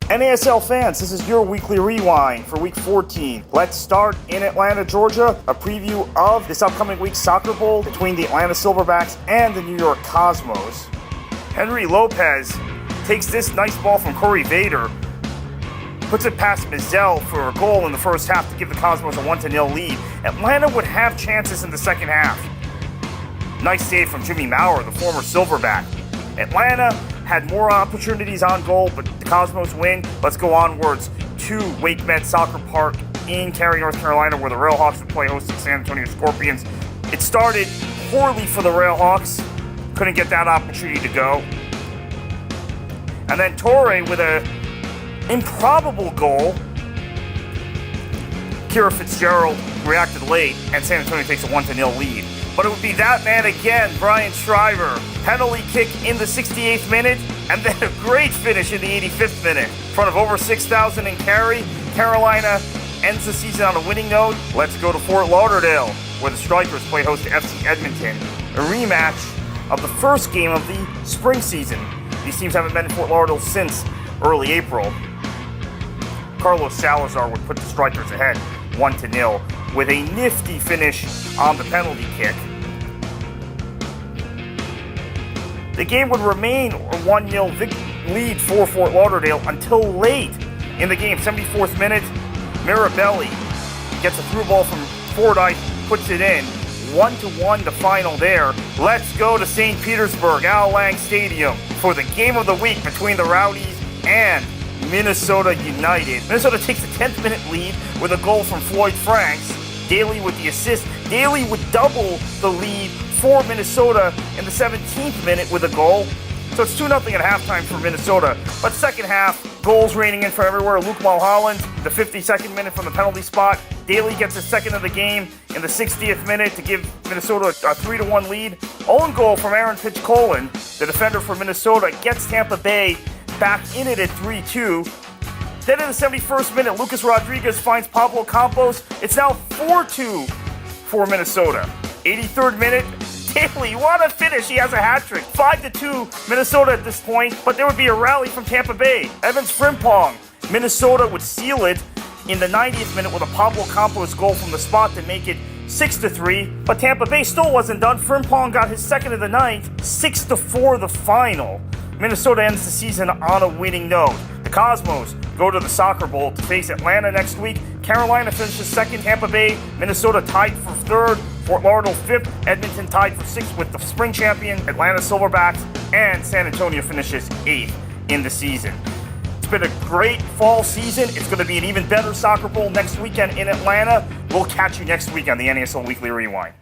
NASL fans, this is your weekly rewind for week 14. Let's start in Atlanta, Georgia, a preview of this upcoming week's soccer bowl between the Atlanta Silverbacks and the New York Cosmos. Henry Lopez takes this nice ball from Corey Vader, puts it past Mizell for a goal in the first half to give the Cosmos a 1-0 lead. Atlanta would have chances in the second half. Nice save from Jimmy Maurer, the former Silverback. Atlanta had more opportunities on goal, but the Cosmos win. Let's go onwards to Wake Med Soccer Park in Cary, North Carolina, where the Railhawks would play host to San Antonio Scorpions. It started poorly for the Railhawks. Couldn't get that opportunity to go. And then Torre with an improbable goal. Kira Fitzgerald reacted late, and San Antonio takes a 1-0 lead. But it would be that man again, Brian Shriver. Penalty kick in the 68th minute, and then a great finish in the 85th minute. In front of over 6,000 in Cary, Carolina ends the season on a winning note. Let's go to Fort Lauderdale, where the Strikers play host to FC Edmonton. A rematch of the first game of the spring season. These teams haven't been in Fort Lauderdale since early April. Carlos Salazar would put the Strikers ahead 1-0 with a nifty finish on the penalty kick. The game would remain a 1-0 lead for Fort Lauderdale until late in the game. 74th minute, Mira gets a through ball from Fordyce, puts it in. 1-1 the final there. Let's go to St. Petersburg, Al Lang Stadium, for the game of the week between the Rowdies and Minnesota United. Minnesota takes a 10th minute lead with a goal from Floyd Franks. Daly with the assist. Daly would double the lead for Minnesota in the 17th minute with a goal. So it's 2-0 at halftime for Minnesota. But second half, goals raining in from everywhere. Luke Mulholland, the 52nd minute from the penalty spot. Daly gets his second of the game in the 60th minute to give Minnesota a 3-1 lead. Own goal from Aaron Pitchkolin, the defender for Minnesota, gets Tampa Bay back in it at 3-2. Then in the 71st minute, Lucas Rodriguez finds Pablo Campos. It's now 4-2 for Minnesota. 83rd minute, Daly, what a finish. He has a hat trick. 5-2 Minnesota at this point, but there would be a rally from Tampa Bay. Evans Frimpong. Minnesota would seal it in the 90th minute with a Pablo Campos goal from the spot to make it 6-3. But Tampa Bay still wasn't done. Frimpong got his second of the night. 6-4 the final. Minnesota ends the season on a winning note. The Cosmos go to the Soccer Bowl to face Atlanta next week. Carolina finishes second, Tampa Bay, Minnesota tied for third, Fort Lauderdale fifth, Edmonton tied for sixth with the spring champion, Atlanta Silverbacks, and San Antonio finishes eighth in the season. It's been a great fall season. It's going to be an even better Soccer Bowl next weekend in Atlanta. We'll catch you next week on the NASL Weekly Rewind.